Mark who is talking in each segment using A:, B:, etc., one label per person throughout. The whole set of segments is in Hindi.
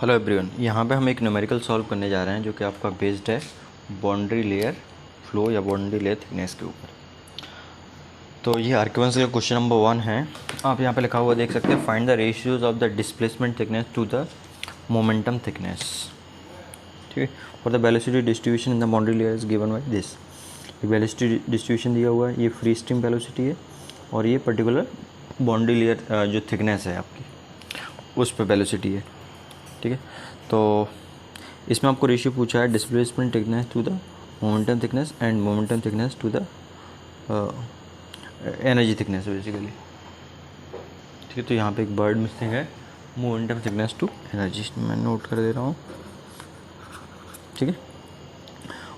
A: हेलो एवरीवन, यहाँ पे हम एक न्यूमेरिकल सॉल्व करने जा रहे हैं जो कि आपका बेस्ड है बाउंड्री लेयर फ्लो या बाउंड्री लेयर थिकनेस के ऊपर। तो ये आर्क्यूमेंस का क्वेश्चन नंबर 1 है। आप यहाँ पे लिखा हुआ देख सकते हैं, find the ratios of the displacement thickness to the momentum thickness. ठीक है, और the velocity distribution in the boundary layer is given by this. Velocity distribution दिया हुआ है, ये फ्री स्ट्रीम वेलोसिटी है और ये पर्टिकुलर बाउंड्री लेयर जो थिकनेस है आपकी उस पर वेलोसिटी है। ठीक है, तो इसमें आपको रेशियो पूछा है displacement thickness to the momentum thickness and momentum thickness to the energy thickness basically. ठीक है, तो यहाँ पे एक वर्ड मिसिंग है, मोमेंटम थिकनेस टू एनर्जी, मैं नोट कर दे रहा हूँ। ठीक है,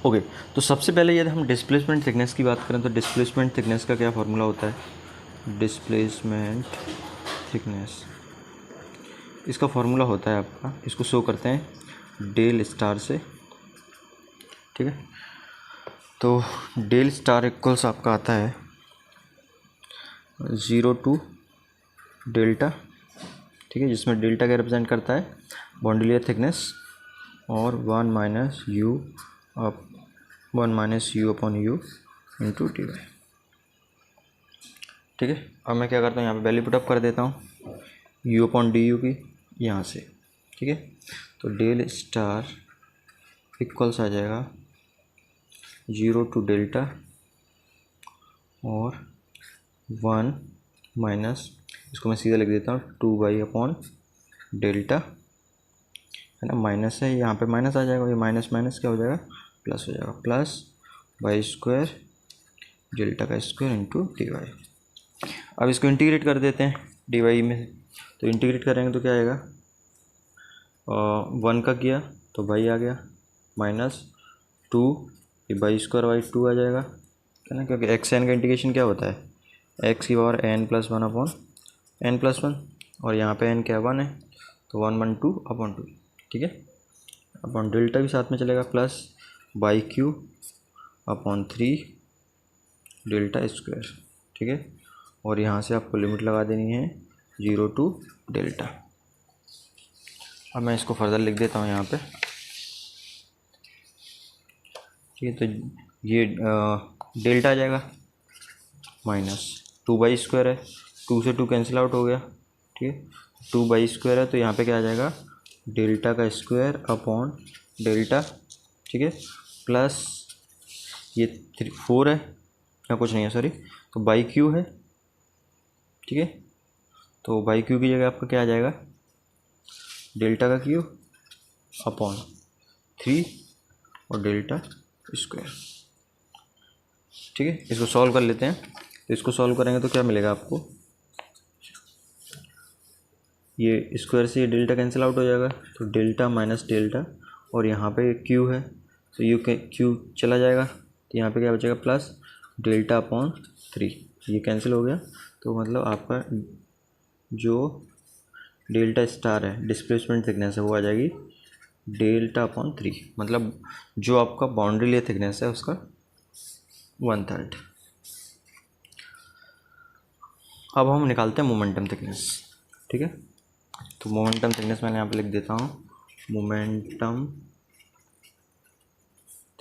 A: ओके। तो सबसे पहले यदि हम डिस्प्लेसमेंट थिकनेस की बात करें तो डिस्प्लेसमेंट थिकनेस का क्या फार्मूला होता है? डिस्प्लेसमेंट थिकनेस, इसका फार्मूला होता है आपका, इसको शो करते हैं डेल स्टार से। ठीक है, तो डेल स्टार इक्वल्स आपका आता है 0 टू डेल्टा। ठीक है, जिसमें डेल्टा क्या रिप्रेजेंट करता है? बाउंड्री लेयर थिकनेस, और 1 minus u upon u into d y. ठीक है, अब मैं क्या करता हूँ, यहाँ पे वैल्यू पुटअप कर देता हूँ यू अपॉन डी यू की यहाँ से। ठीक है, तो डेल स्टार इक्वल्स आ जाएगा 0 टू डेल्टा और 1 माइनस, इसको मैं सीधा लिख देता हूँ 2 बाई अपॉन डेल्टा, है ना, माइनस है, यहाँ पे माइनस आ जाएगा, ये माइनस माइनस क्या हो जाएगा? प्लस हो जाएगा, प्लस वाई स्क्वायर डेल्टा का स्क्वायर इंटू डी वाई। अब इसको इंटीग्रेट कर देते हैं डी वाई में, तो इंटीग्रेट करेंगे तो क्या आएगा? 1 का किया तो वाई आ गया, माइनस 2, ये बाई स्क्वायर वाई 2 आ जाएगा, है ना, क्योंकि एक्स एन का इंटीग्रेशन क्या होता है? एक्स की power n plus 1 upon n plus 1, और यहाँ पे एन क्या 1 है, तो 1 1 2 अपॉन 2। ठीक है, अपॉन डेल्टा भी साथ में चलेगा, plus by Q upon 3 delta square. ठीक है, और यहाँ से आपको लिमिट लगा देनी है 0 टू डेल्टा। अब मैं इसको फर्दर लिख देता हूँ यहाँ पे। ठीक है, तो ये डेल्टा आ जाएगा माइनस 2 बाई स्क्वायर है, 2 से 2 कैंसिल आउट हो गया। ठीक है, 2 बाई स्क्वायर है तो यहाँ पे क्या आ जाएगा? डेल्टा का स्क्वायर अपॉन डेल्टा। ठीक है, प्लस ये 4 है या कुछ नहीं है, सॉरी, तो बाई क्यू है। ठीक है, तो बाई क्यू की जगह आपका क्या आ जाएगा? डेल्टा का क्यू अपॉन 3 और डेल्टा स्क्वायर। ठीक है, इसको सॉल्व कर लेते हैं। तो इसको सॉल्व करेंगे तो क्या मिलेगा आपको? ये स्क्वायर से ये डेल्टा कैंसिल आउट हो जाएगा, तो डेल्टा माइनस डेल्टा, और यहाँ पे क्यू है तो क्यू चला जाएगा, तो यहाँ पे क्या बचेगा? प्लस डेल्टा अपॉन 3, ये कैंसिल हो गया। तो मतलब आपका जो डेल्टा स्टार है, डिस्प्लेसमेंट थिकनेस है, वो आ जाएगी डेल्टा अपॉन 3, मतलब जो आपका बाउंड्री लेयर थिकनेस है उसका 1/3। अब हम निकालते हैं मोमेंटम थिकनेस। ठीक है, तो मोमेंटम थिकनेस मैंने यहाँ पे लिख देता हूँ, मोमेंटम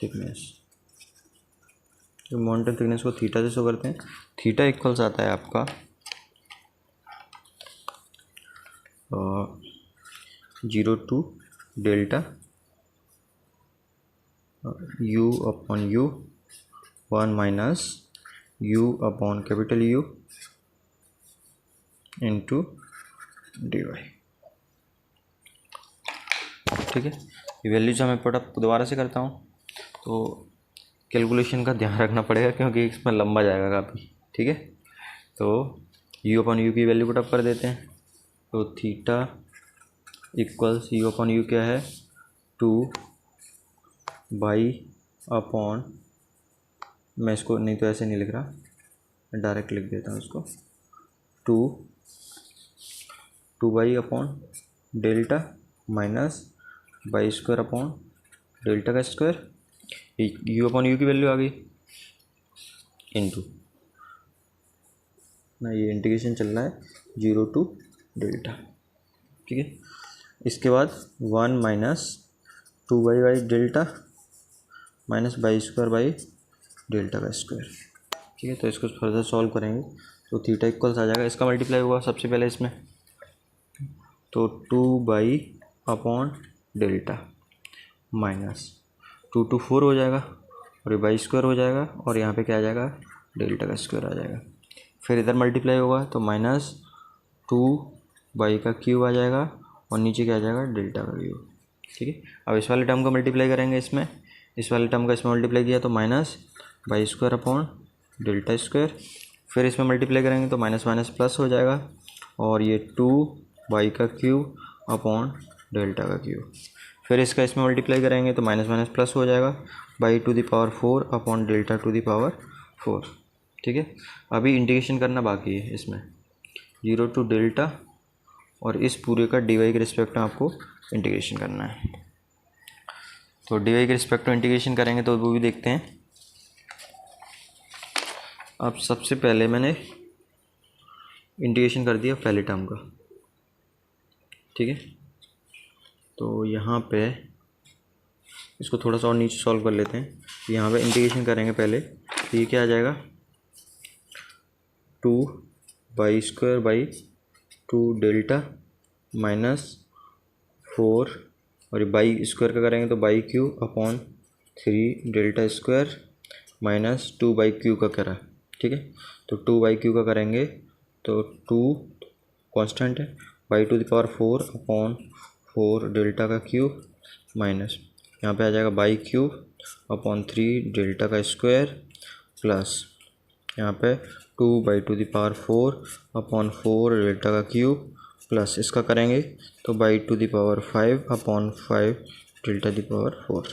A: थिकनेस। तो मोमेंटम थिकनेस को थीटा से शो करते हैं। थीटा इक्वल्स आता है आपका 0 to delta u upon u 1 minus u upon capital u into d y. ठीक है, ये वैल्यूज मैं पुटअप दोबारा से करता हूँ, तो कैलकुलेशन का ध्यान रखना पड़ेगा क्योंकि इसमें लंबा जाएगा काफ़ी। ठीक है, तो यू अपॉन यू की वैल्यू पुटअप कर देते हैं। तो theta equals you upon you क्या है? 2 बाई अपॉन, मैं इसको नहीं तो ऐसे नहीं लिख रहा, मैं डायरेक्ट लिख देता हूँ इसको, 2 by upon delta minus by square upon delta का स्क्वायर, यू अपॉन यू की वैल्यू आ गई, इंटू ना, ये इंटीग्रेशन चल रहा है 0 टू डेल्टा। ठीक है, इसके बाद 1 minus 2 delta minus by square by delta का स्क्वायर। ठीक है, तो इसको फर्दर सॉल्व करेंगे तो थीटा इक्वल्स आ जाएगा, इसका मल्टीप्लाई होगा सबसे पहले इसमें, तो 2 डेल्टा माइनस 2 4 हो जाएगा और ये बाई स्क्वायर हो जाएगा और यहाँ पे क्या आ जाएगा, डेल्टा का स्क्वायर आ जाएगा। फिर इधर मल्टीप्लाई होगा तो माइनस 2 आ जाएगा और नीचे क्या आ जाएगा, डेल्टा का क्यूब। ठीक है, अब इस वाले टर्म का मल्टीप्लाई करेंगे इसमें, इस वाले टर्म का इसमें मल्टीप्लाई किया तो minus by square upon delta square. फिर इसमें मल्टीप्लाई करेंगे तो माइनस माइनस प्लस हो जाएगा और ये 2 अपॉन डेल्टा का क्यूब। फिर इसका इसमें मल्टीप्लाई करेंगे तो माइनस माइनस प्लस हो जाएगा by two the power 4 upon delta to the power 4। ठीक है, अभी इंटीग्रेशन करना बाकी है इसमें 0 टू डेल्टा और इस पूरे का dy के रिस्पेक्ट में आपको इंटीग्रेशन करना है। तो dy के रिस्पेक्ट में इंटीग्रेशन करेंगे तो वो भी देखते हैं। अब सबसे पहले मैंने इंटीग्रेशन कर दिया पहले टर्म का। ठीक है, तो यहाँ पे इसको थोड़ा सा और नीचे सॉल्व कर लेते हैं। यहाँ पे इंटीग्रेशन करेंगे पहले, तो ये क्या आ जाएगा, 2 बाई 2 डेल्टा माइनस 4 और बाई स्क्वायर का करेंगे तो by cube upon 3 delta square minus 2 by Q का करा। ठीक है, तो 2 बाई क्यू का करेंगे तो 2 कांस्टेंट है by two the power 4 upon 4 delta का क्यूब माइनस यहाँ पे आ जाएगा बाई क्यूब अपॉन 3 डेल्टा का स्क्वायर प्लस यहाँ पे 2 by two the power 4 upon 4 delta का क्यूब प्लस इसका करेंगे तो by two the power 5 upon 5 delta the power 4।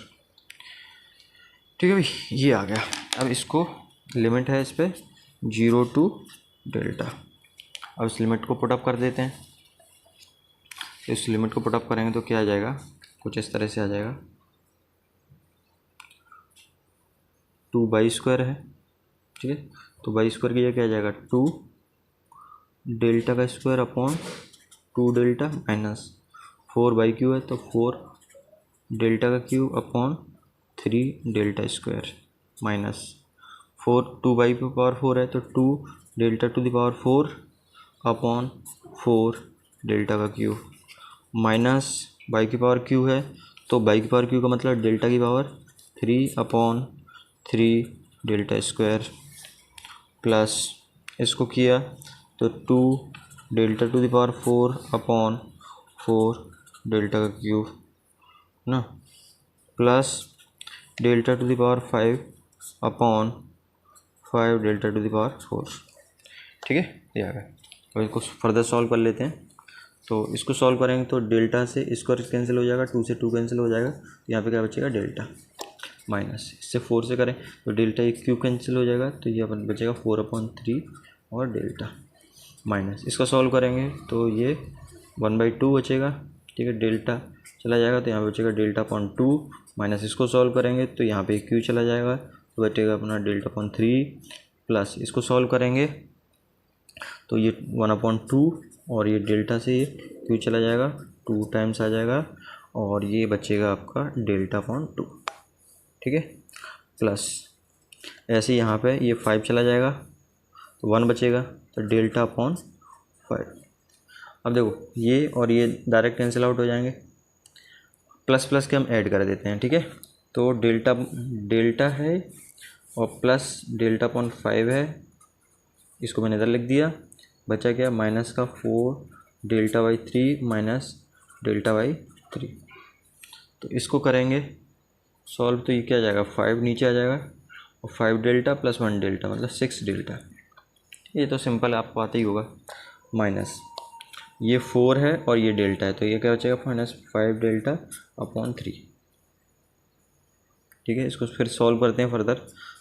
A: ठीक है भाई, ये आ गया। अब इसको लिमिट है इस पर 0 टू डेल्टा। अब इस लिमिट को पुटअप कर देते हैं। इस लिमिट को पुटअप करेंगे तो क्या आ जाएगा, कुछ इस तरह से आ जाएगा, 2 बाई स्क्वायर है। ठीक है, तो बाई स्क्वायर की जगह क्या आ जाएगा, 2 डेल्टा का square upon 2 delta minus 4 by Q है तो 4 डेल्टा का cube upon 3 delta square minus 4 2 by की पावर 4 है तो 2 delta to the power 4 upon 4 delta का क्यूब माइनस बाई की पावर क्यू है तो बाई की पावर क्यू का मतलब डेल्टा की power 3 upon 3 delta square plus इसको किया तो 2 delta to the power 4 upon 4 delta का क्यूब ना plus delta to the power 5 upon 5 delta to the power 4। ठीक है, ये आ गया। अब इसको फर्दर सॉल्व कर लेते हैं। तो इसको सॉल्व करेंगे तो डेल्टा से स्क्वायर कैंसिल हो जाएगा, 2 से 2 कैंसिल हो जाएगा, यहाँ पे क्या बचेगा, डेल्टा माइनस इससे 4 से करें तो डेल्टा एक क्यूब कैंसिल हो जाएगा तो ये अपन बचेगा 4/3 और डेल्टा माइनस इसका सॉल्व करेंगे तो ये 1/2 बचेगा। ठीक है, डेल्टा चला जाएगा तो यहाँ पे बचेगा डेल्टा/2 माइनस इसको सॉल्व करेंगे तो यहाँ पे क्यू चला जाएगा तो बचेगा अपना डेल्टा/3 प्लस इसको सॉल्व करेंगे तो ये 1/2 और ये डेल्टा से ये क्यू चला जाएगा 2 टाइम्स आ जाएगा और ये बचेगा आपका डेल्टा/2। ठीक है, प्लस ऐसे यहाँ पे ये 5 चला जाएगा तो 1 बचेगा तो डेल्टा/5। अब देखो ये और ये डायरेक्ट कैंसिल आउट हो जाएंगे, प्लस प्लस के हम ऐड कर देते हैं। ठीक है, तो डेल्टा है और प्लस डेल्टा/5 है, इसको मैंने इधर लिख दिया, बचा क्या माइनस का 4 डेल्टा/3 माइनस डेल्टा/3। तो इसको करेंगे सॉल्व तो ये क्या आ जाएगा, 5 नीचे आ जाएगा और 5 डेल्टा प्लस 1 डेल्टा मतलब 6 डेल्टा। ये तो सिंपल आपको आता ही होगा, माइनस ये 4 है और ये डेल्टा है तो ये क्या बचेगा माइनस 5 डेल्टा/3। ठीक है, इसको फिर सॉल्व करते हैं फर्दर।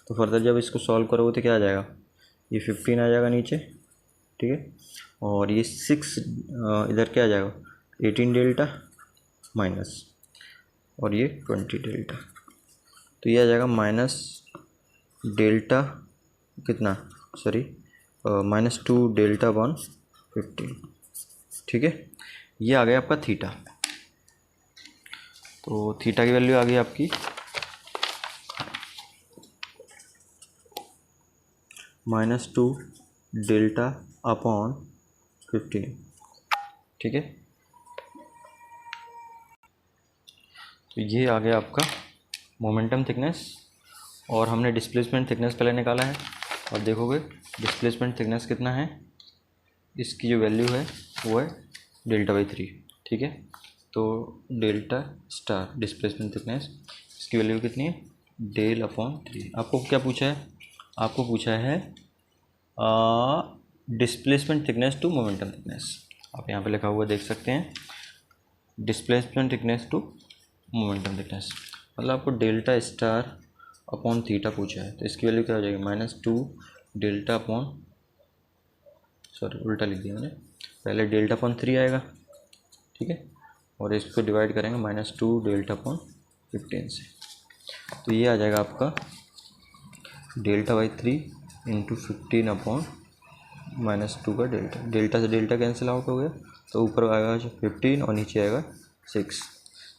A: तो फर्दर जब इसको सॉल्व करोगे तो क्या आ जाएगा, ये 15 आ जाएगा नीचे। ठीक है, और ये 6 इधर क्या आ जाएगा 18 डेल्टा माइनस और ये 20 डेल्टा तो ये आ जाएगा माइनस डेल्टा कितना -2 डेल्टा/15। ठीक है, ये आ गया आपका थीटा। तो थीटा की वैल्यू आ गई आपकी -2 डेल्टा अपॉन 15, ठीक है। तो ये आ गया आपका मोमेंटम थिकनेस, और हमने डिस्प्लेसमेंट थिकनेस पहले निकाला है। और देखोगे डिस्प्लेसमेंट थिकनेस कितना है, इसकी जो वैल्यू है वो है Δ/3, ठीक है। तो डेल्टा स्टार डिस्प्लेसमेंट थिकनेस, इसकी वैल्यू कितनी है, Δ/3। आपको क्या पूछा है, आपको पूछा है displacement thickness to momentum thickness. आप यहाँ पे लिखा हुआ देख सकते हैं, displacement thickness to momentum thickness, मतलब आपको डेल्टा स्टार अपॉन थीटा पूछा है। तो इसकी वैल्यू क्या हो जाएगी, -2 डेल्टा अपॉन, सॉरी उल्टा लिख दिया मैंने, पहले Δ/3 आएगा, ठीक है, और इसको डिवाइड करेंगे -2 Δ/15 से। तो ये आ जाएगा आपका Δ/3 इंटू 15 अपॉन -2 का डेल्टा, डेल्टा से डेल्टा कैंसिल आउट हो गया, तो ऊपर आएगा 15 और नीचे आएगा 6।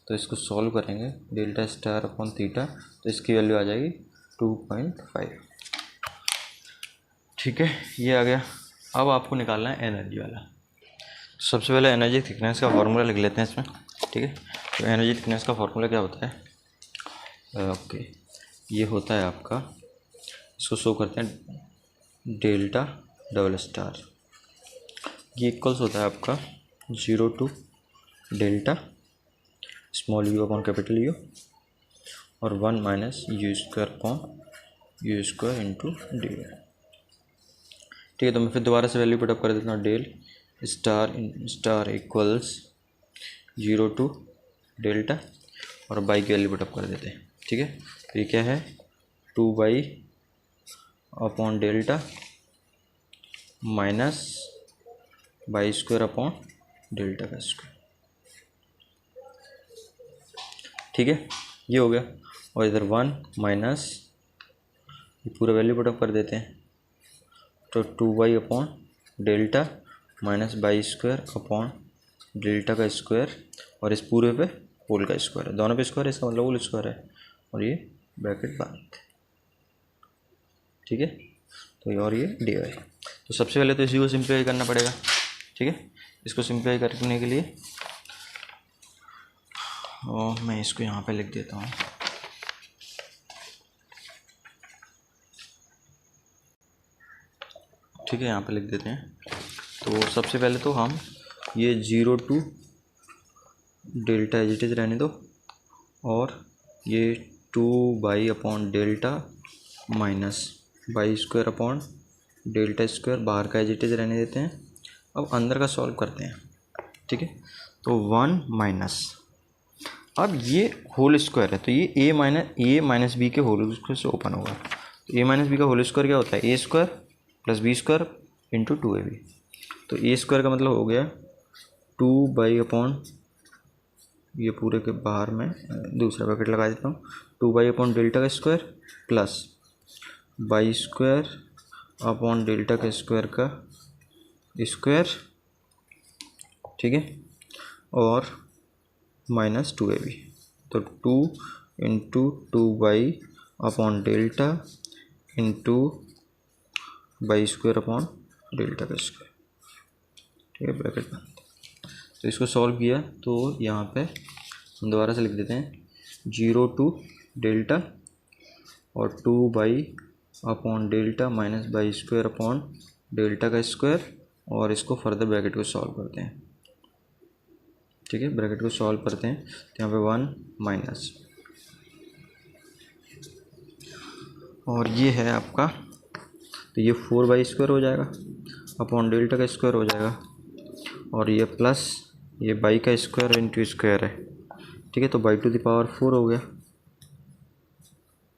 A: तो इसको सॉल्व करेंगे डेल्टा स्टार अपॉन थीटा, तो इसकी वैल्यू आ जाएगी 2.5, ठीक है। ये आ गया। अब आपको निकालना है एनर्जी वाला। सबसे पहले एनर्जी थिकनेस का फार्मूला लिख लेते हैं इसमें, ठीक है। तो एनर्जी थिकनेस का फार्मूला क्या होता है, ओके, ये होता है आपका, इसको शो करते हैं डेल्टा डबल स्टार, ये इक्वल्स होता है आपका 0 to delta small U upon capital U और 1 minus U square upon U square into D, ठीक है। तो मैं फिर दोबारा से वैल्यू पुटअप कर देता हूँ, del star equals 0 to delta और बाई की वैल्यू पुटअप कर देते हैं, ठीक है। तो ये क्या है, 2 by upon delta minus by square upon delta का स्क्वायर, ठीक है, ये हो गया। और इधर 1 माइनस ये पूरा वैल्यू पुटअप कर देते हैं, तो 2 by upon delta minus by square upon delta का स्क्वायर, और इस पूरे पे होल का स्क्वायर है, दोनों पे स्क्वायर है, इसका मतलब होल स्क्वायर है, और ये ब्रैकेट बंद, ठीक है। तो ये और ये डी वाई। तो सबसे पहले तो इसी को सिंप्लीफाई करना पड़ेगा, ठीक है। इसको सिंप्लीफाई करने के लिए और मैं इसको यहाँ पे लिख देता हूँ, ठीक है, यहाँ पे लिख देते हैं। तो सबसे पहले तो हम ये 0 to delta as it is रहने दो, और ये 2 by upon delta minus by square upon delta square बाहर का एज इट इज़ रहने देते हैं। अब अंदर का सॉल्व करते हैं, ठीक है। तो 1 माइनस, अब ये होल स्क्वायर है, तो ये ए माइनस बी के होल स्क्वायर से ओपन होगा। तो ए माइनस बी का होल स्क्वायर क्या होता है, a square plus b square into 2ab। तो ए स्क्वायर का मतलब हो गया 2 बाई अपॉन, ये पूरे के बाहर में दूसरा ब्रैकेट लगा देता हूँ, 2 बाई अपॉन डेल्टा का square plus by square upon delta का स्क्वायर का स्क्वायर, ठीक है, और माइनस 2ab। तो 2 into 2 by upon delta into by square upon delta का स्क्वायर, ठीक है, ब्रैकेट बंद। तो इसको सॉल्व किया तो यहाँ पे हम दोबारा से लिख देते हैं 0 टू डेल्टा और 2 by upon delta minus by square upon delta का स्क्वायर, और इसको फर्दर ब्रैकेट को सॉल्व करते हैं, ठीक है। ब्रैकेट को सॉल्व करते हैं तो यहाँ पे 1 माइनस, और ये है आपका, तो ये 4 बाई स्क्वायर हो जाएगा अपॉन डेल्टा का स्क्वायर हो जाएगा, और ये प्लस ये बाई का स्क्वायर इंटू स्क्वायर है, ठीक है। तो बाई टू द पावर 4 हो गया,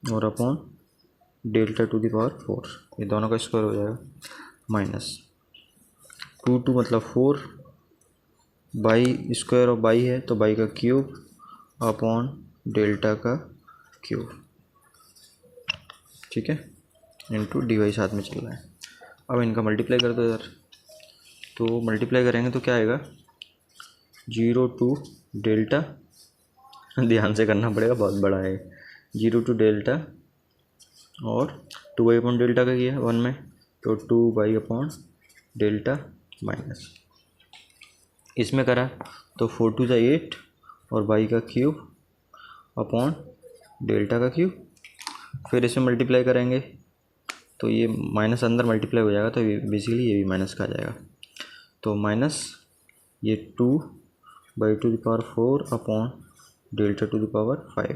A: और upon delta to the power 4, ये दोनों का स्क्वायर हो जाएगा, माइनस 2 मतलब 4, बाई स्क्वायर और बाई है तो बाई का क्यूब अपॉन डेल्टा का क्यूब, ठीक है, इंटू डी वाई साथ में चल रहा है। अब इनका मल्टीप्लाई कर दो यार, तो मल्टीप्लाई करेंगे तो क्या आएगा, 0 टू डेल्टा ध्यान से करना पड़ेगा, बहुत बड़ा है। 0 टू डेल्टा और 2 अपॉन डेल्टा का किया 1 में, तो 2 अपॉन डेल्टा माइनस। इसमें करा तो 4 टू 8 और बाई का क्यूब अपॉन डेल्टा का क्यूब। फिर इसमें मल्टीप्लाई करेंगे तो ये माइनस अंदर मल्टीप्लाई हो जाएगा, तो ये बेसिकली ये भी माइनस का आ जाएगा। तो माइनस ये 2/4 upon delta to the power 5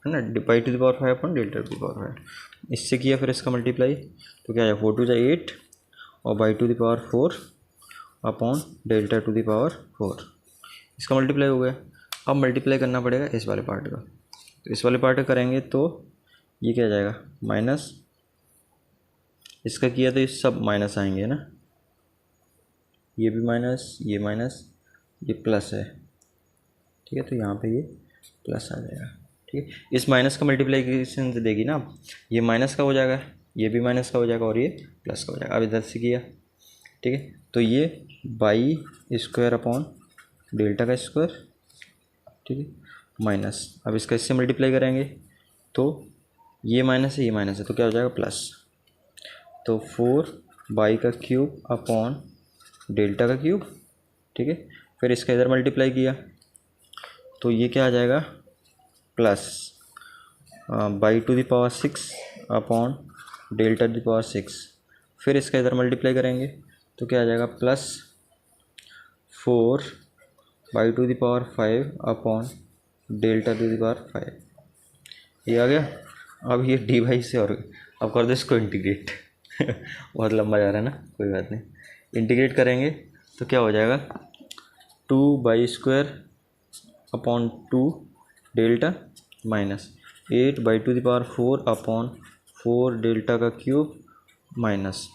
A: है ना, by two the power 5 upon delta to the power 5। इससे किया फिर इसका मल्टीप्लाई, तो क्या है 4 टू 8 और by two the power 4 upon delta to the power 4। इसका मल्टीप्लाई हो गया। अब मल्टीप्लाई करना पड़ेगा इस वाले पार्ट का, तो इस वाले पार्ट का करेंगे तो ये क्या आ जाएगा माइनस, इसका किया तो ये सब माइनस आएंगे ना, ये भी माइनस, ये प्लस है, ठीक है। तो यहाँ पे ये प्लस आ जाएगा, ठीक है। इस माइनस का मल्टीप्लिकेशन से देगी ना, ये माइनस का हो जाएगा, ये भी माइनस का हो जाएगा और ये प्लस का हो जाएगा। अब इधर से किया, ठीक है। तो ये बाई स्क्वायर अपॉन डेल्टा का स्क्वायर, ठीक है, माइनस। अब इसका इससे मल्टीप्लाई करेंगे तो ये माइनस है, ये माइनस है, तो क्या हो जाएगा प्लस। तो 4 बाई का क्यूब अपॉन डेल्टा का क्यूब, ठीक है। फिर इसका इधर मल्टीप्लाई किया तो ये क्या आ जाएगा plus by to the power 6 upon delta to the power 6। फिर इसका इधर मल्टीप्लाई करेंगे तो क्या आ जाएगा plus 4 by to the power 5 upon delta to the power 5। ये आ गया। अब ये डी वाई से और अब कर दो इसको इंटीग्रेट बहुत लंबा जा रहा है ना, कोई बात नहीं। इंटीग्रेट करेंगे तो क्या हो जाएगा 2 upon 2 delta minus 8 by to the power 4 upon 4 delta का क्यूब माइनस।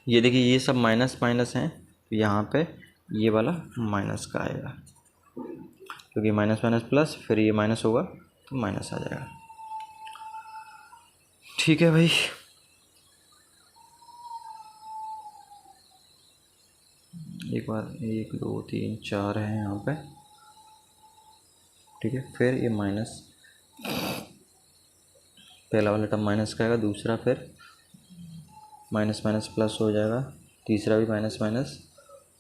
A: ये देखिए ये सब माइनस माइनस हैं, तो यहाँ पे ये वाला माइनस का आएगा, क्योंकि माइनस माइनस प्लस, फिर ये माइनस होगा तो माइनस आ जाएगा। ठीक है भाई, एक बार 1 2 3 4 है यहाँ पे, ठीक है। फिर ये माइनस, पहला वाला टर्म माइनस का आएगा, दूसरा फिर माइनस माइनस प्लस हो जाएगा, तीसरा भी माइनस माइनस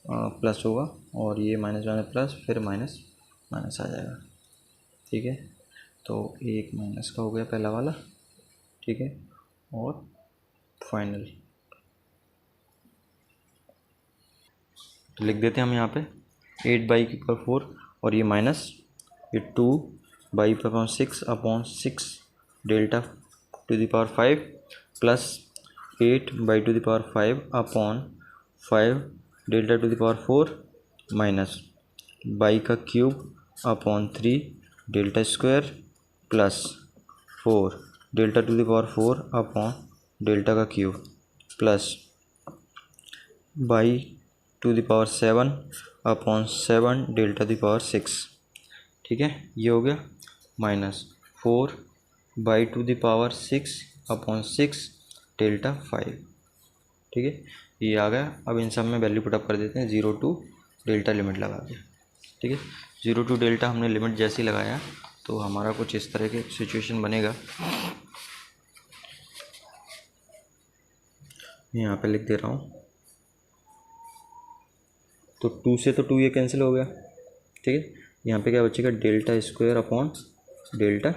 A: प्लस होगा, और ये माइनस माइनस प्लस, फिर माइनस माइनस आ जाएगा, ठीक है। तो एक माइनस का हो गया पहला वाला, ठीक है। और फाइनल तो लिख देते हैं हम यहाँ पे 8 बाई की पावर 4 और ये माइनस, ये 2 by power 6 upon 6 delta to the power 5 plus 8 by to the power 5 upon 5 delta to the power 4 minus by का cube upon 3 delta square plus 4 delta to the power 4 upon delta का cube plus by to the power 7 upon 7 delta to the power 6, ठीक है। ये हो गया minus 4 by to the power 6 upon 6 delta 5, ठीक है। ये आ गया। अब इन सब में वैल्यू पुटअप कर देते हैं 0 टू डेल्टा लिमिट लगा के, ठीक है। 0 टू डेल्टा हमने लिमिट जैसे ही लगाया तो हमारा कुछ इस तरह के सिचुएशन बनेगा। यहाँ पे लिख दे रहा हूँ, तो 2 से तो 2 ये कैंसिल हो गया, ठीक है। यहाँ पे क्या बचेगा डेल्टा स्क्वायर अपॉन डेल्टा,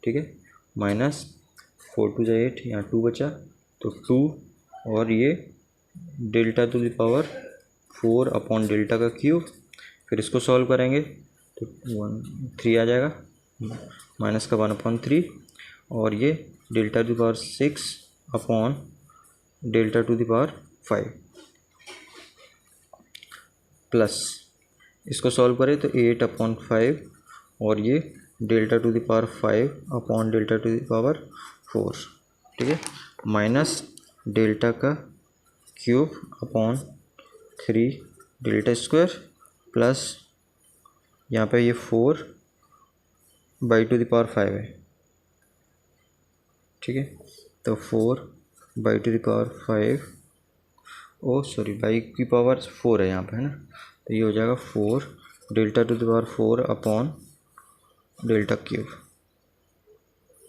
A: ठीक है, माइनस 4 टू 8, यहाँ 2 बचा तो 2 और ये delta to the power 4 upon delta का क्यूब। फिर इसको सॉल्व करेंगे तो 3 आ जाएगा, माइनस का 1/3 और ये delta to the power 6 upon delta to the power 5 plus इसको सॉल्व करें तो 8/5 और ये delta to the power 5 upon delta to the power 4, ठीक है, माइनस डेल्टा का cube upon 3 delta square plus यहाँ पे ये 4 बाई टू द पावर 5 है, ठीक है। तो 4 by to the power 5, oh sorry by की पावर 4 है यहाँ पे, है ना। तो ये हो जाएगा 4 delta to the power 4 upon delta cube,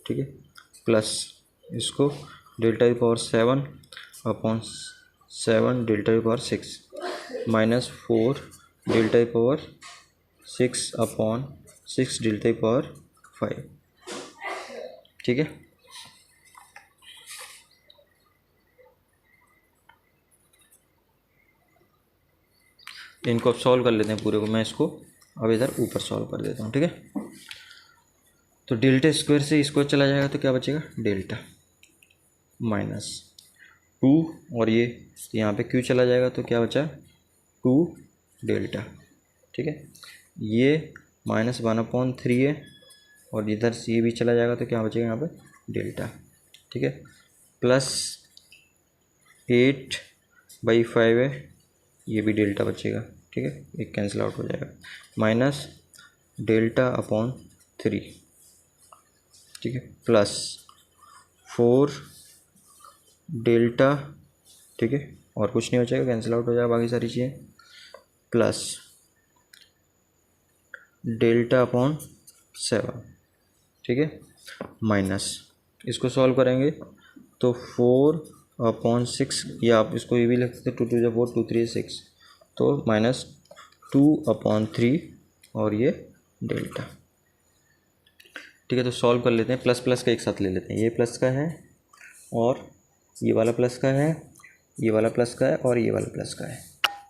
A: ठीक है, प्लस इसको डेल्टा की पावर 7 अपॉन 7 डेल्टा की पावर 6 माइनस 4 डेल्टा की पावर 6 अपॉन 6 डेल्टा की पावर 5, ठीक है। इनको अब सॉल्व कर लेते हैं पूरे को, मैं इसको अब इधर ऊपर सॉल्व कर देता हूँ, ठीक है। तो डेल्टा स्क्वायर से स्क्वायर चला जाएगा तो क्या बचेगा, डेल्टा माइनस 2, और ये यहाँ पे क्यू चला जाएगा तो क्या बचा, 2 डेल्टा, ठीक है। ये -1/3 है, और इधर से ये भी चला जाएगा तो क्या बचेगा यहाँ पे, डेल्टा, ठीक है। प्लस 8/5 है, ये भी डेल्टा बचेगा, ठीक है, एक कैंसिल आउट हो जाएगा, माइनस डेल्टा अपॉन 3, ठीक है, प्लस 4 डेल्टा, ठीक है, और कुछ नहीं बचेगा, कैंसिल आउट हो जाएगा बाकी सारी चीज़ें, प्लस डेल्टा अपॉन 7, ठीक है, माइनस इसको सॉल्व करेंगे तो 4/6, या आप इसको ये भी लिख सकते 2 2 4 2 3 6, तो -2/3 और ये डेल्टा, ठीक है। तो सॉल्व कर लेते हैं, प्लस प्लस का एक साथ ले लेते हैं, ये प्लस का है और ये वाला प्लस का है, ये वाला प्लस का है और ये वाला प्लस का है,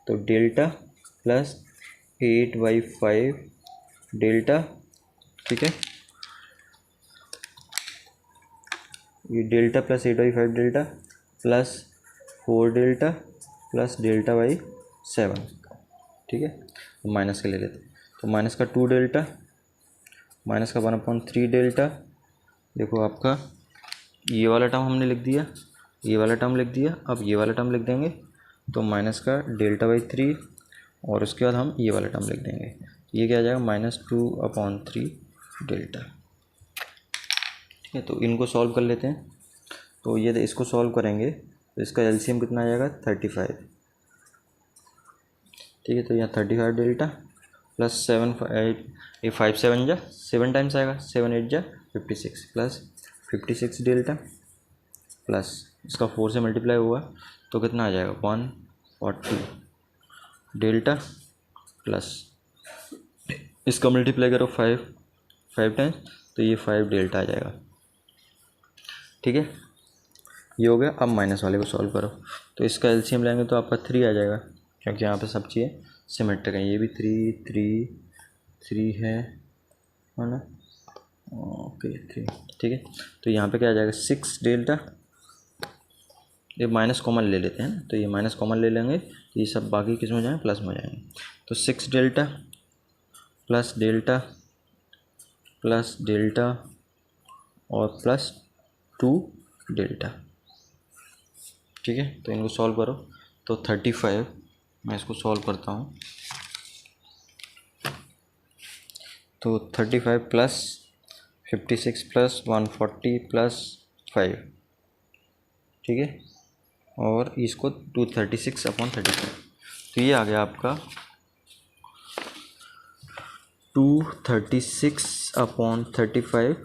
A: तो डेल्टा प्लस 8/5 डेल्टा, ठीक है, ये delta plus 8/5 delta plus 4 delta plus delta, ठीक है। तो माइनस के ले लेते हैं, तो माइनस का 2 डेल्टा, माइनस का 1/3 डेल्टा, देखो आपका ये वाला टर्म हमने लिख दिया, ये वाला टर्म लिख दिया, अब ये वाला टर्म लिख देंगे, तो माइनस का डेल्टा/3, और उसके बाद हम ये वाला टर्म लिख देंगे, ये क्या आ जाएगा, -2/3 डेल्टा, ठीक है। तो इनको सॉल्व कर लेते हैं, तो ये इसको सॉल्व करेंगे तो इसका एलसीएम कितना आ जाएगा, 35, ठीक है। तो यहाँ 35 डेल्टा प्लस 7 5 ये 5 7 जा 7 टाइम्स आएगा, 7 8 जा 56 प्लस 56 डेल्टा प्लस इसका 4 से मल्टीप्लाई हुआ तो कितना आ जाएगा, 140 डेल्टा प्लस इसका मल्टीप्लाई करो 5 टाइम्स, तो ये 5 डेल्टा आ जाएगा, ठीक है। ये हो गया। अब माइनस वाले को सॉल्व करो, तो इसका एलसीएम लेंगे तो आपका 3 आ जाएगा, क्योंकि यहाँ पे सब चीज़ें सिमेट्रिक हैं, ये भी 3 है ना, ओके 3, ठीक है। तो यहाँ पे क्या आ जाएगा, 6 डेल्टा, ये माइनस कॉमन ले लेते हैं, तो ये माइनस कॉमन ले लेंगे, ये सब बाकी किस में हो जाएंगे, प्लस में हो जाएंगे, तो 6 delta plus delta plus delta और प्लस 2 डेल्टा, ठीक है। तो इनको सॉल्व करो, तो 35, मैं इसको सॉल्व करता हूँ, तो 35 प्लस 56 प्लस 140 प्लस 5, ठीक है, और इसको 236/35, तो ये आ गया आपका 236/35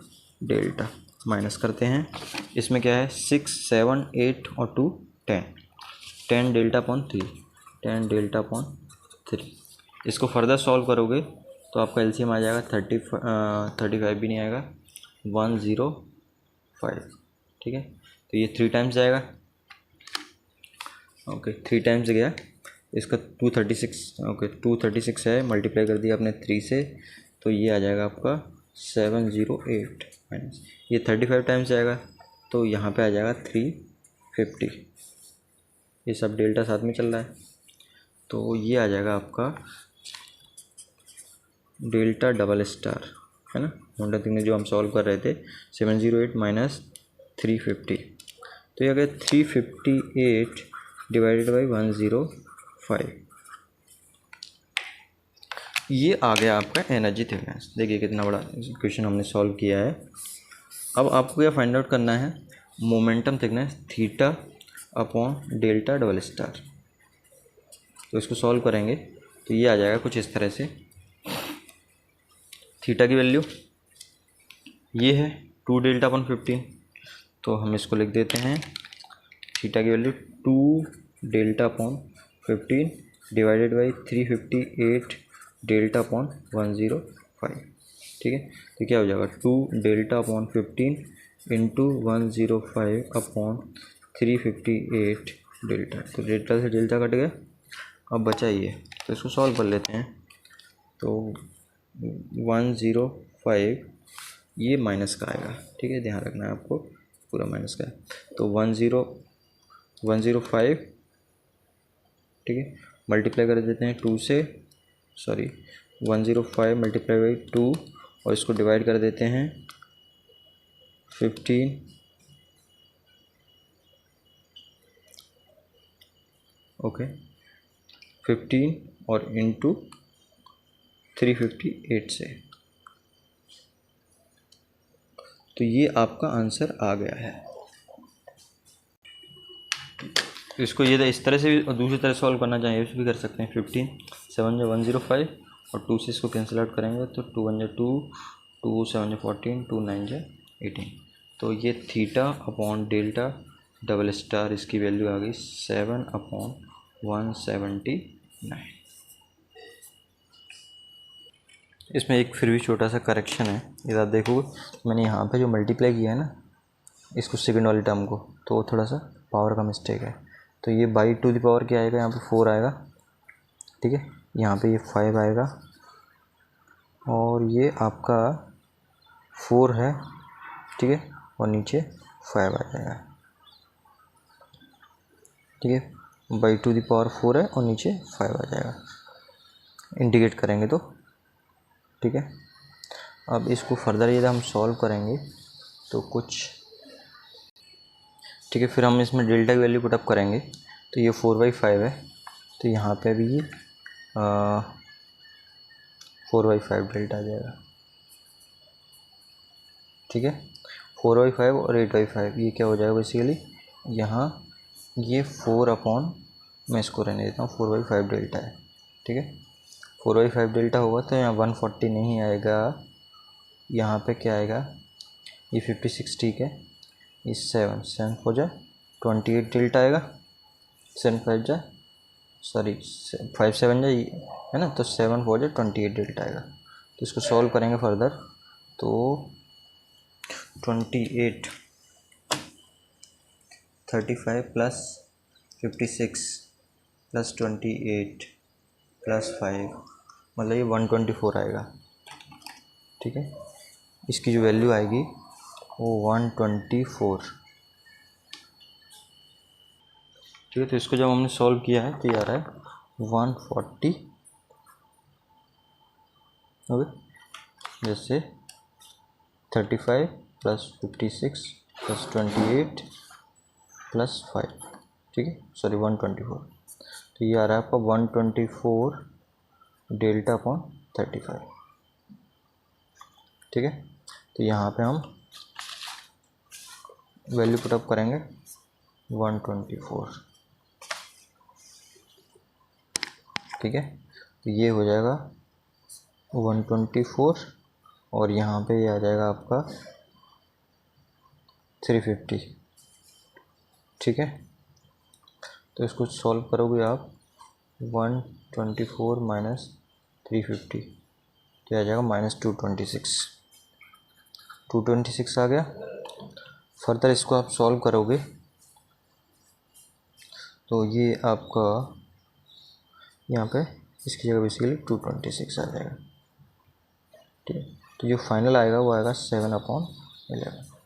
A: डेल्टा। माइनस करते हैं, इसमें क्या है, 6 7 8 और 2 10 डेल्टा/3, 10 डेल्टा/3। इसको फर्दर सॉल्व करोगे तो आपका एलसीएम आ जाएगा 35 भी नहीं आएगा, 105, ठीक है। तो ये 3 टाइम्स जाएगा, ओके 3 टाइम्स गया, इसका 236, ओके 236 है, मल्टीप्लाई कर दिया आपने 3 से, तो ये आ जाएगा आपका 708 माइनस, ये 35 टाइम्स जाएगा, तो यहाँ पे आ जाएगा 350, ये सब डेल्टा साथ में चल रहा है, तो ये आ जाएगा आपका डेल्टा डबल स्टार, है ना, होंडा थिंग में जो हम सॉल्व कर रहे थे, 708 माइनस 350, तो ये आ गया 358 डिवाइडेड बाई 105, ये आ गया आपका एनर्जी थिकनेस। देखिए कितना बड़ा क्वेश्चन हमने सॉल्व किया है। अब आपको यह फाइंड आउट करना है momentum thickness theta upon delta double star. तो इसको सॉल्व करेंगे तो ये आ जाएगा कुछ इस तरह से, थीटा की वैल्यू ये है 2 डेल्टा अपॉन 15, तो हम इसको लिख देते हैं थीटा की value 2 delta upon 15 divided by 358 delta upon 105। ठीक है, तो क्या हो जाएगा 2 delta upon 15 into 105 upon 358 delta. तो डेल्टा से डेल्टा कट गया, अब बचा ये, तो इसको सॉल्व कर लेते हैं। तो 105 ये माइनस का आएगा, ठीक है, ध्यान रखना है आपको, पूरा माइनस का है। तो 105, ठीक है, मल्टीप्लाई कर देते हैं 2 से, सॉरी 105 मल्टीप्लाई बाई 2 और इसको डिवाइड कर देते हैं 15, ओके 15 और इंटू 358 से, तो ये आपका आंसर आ गया है। इसको ये इस तरह से भी दूसरी तरह सॉल्व करना चाहिए, इस भी कर सकते हैं। 15 7 जो 105 और 2 से इसको कैंसिल आउट करेंगे तो 2 1 जो 2, 2 7 जो 14, 2 9 जो 18। तो ये theta upon delta double star इसकी वैल्यू आ गई 7/179। इसमें एक फिर भी छोटा सा करेक्शन है, इधर देखोगे मैंने यहाँ पे जो मल्टीप्लाई किया है ना इसको सेकंड वाली टर्म को, तो वो थोड़ा सा पावर का मिस्टेक है। तो ये बाई टू द पावर क्या आएगा, यहाँ पे 4 आएगा, ठीक है, यहाँ पे ये 5 आएगा और ये आपका 4 है, ठीक है, और नीचे 5 आ जाएगा, ठीक है, बाई टू द पावर 4 है और नीचे 5 आ जाएगा, इंटीग्रेट करेंगे तो, ठीक है। अब इसको फर्दर यदि हम सॉल्व करेंगे तो कुछ, ठीक है, फिर हम इसमें डेल्टा की वैल्यू पुटअप करेंगे, तो ये 4/5 है, तो यहाँ पे भी 4/5 डेल्टा आ जाएगा, ठीक है। 4/5 और 8/5 ये क्या हो जाएगा बेसिकली, यहाँ ये 4 अपॉन, मैं इसको रहने देता हूँ, 4/5 डेल्टा है, ठीक है। 4/5 डेल्टा होगा तो यहाँ 140 नहीं आएगा, यहाँ पे क्या आएगा, ये 56, ठीक है, ये 7 हो जाए 28 डेल्टा आएगा, 7 5 जाए, सॉरी 5 7 जाए, है ना, तो 7 4 जाए 28 डेल्टा आएगा। तो इसको सॉल्व करेंगे फर्दर, तो 28 35 प्लस 56 प्लस 28 प्लस 5 मतलब ये 124 आएगा, ठीक है। इसकी जो वैल्यू आएगी वो 124, ठीक है। तो इसको जब हमने सॉल्व किया है तो ये आ रहा है 140, ओके, जैसे 35 प्लस 56 प्लस 28 प्लस 5, ठीक है, सॉरी 124, तो ये आ रहा है आपका 124 डेल्टा अपॉन 35, ठीक है। तो यहाँ पे हम वैल्यू पुटअप करेंगे 124, ठीक है। तो ये हो जाएगा 124 और यहाँ पे ये आ जाएगा आपका 350, ठीक है। तो इसको सॉल्व करोगे आप 124 माइनस 350 तो आ जाएगा -226 आ गया। फर्दर इसको आप सॉल्व करोगे तो ये आपका यहाँ पे इसकी जगह बेसिकली 226 आ जाएगा, ठीक है। तो जो फाइनल आएगा वो आएगा 7/11।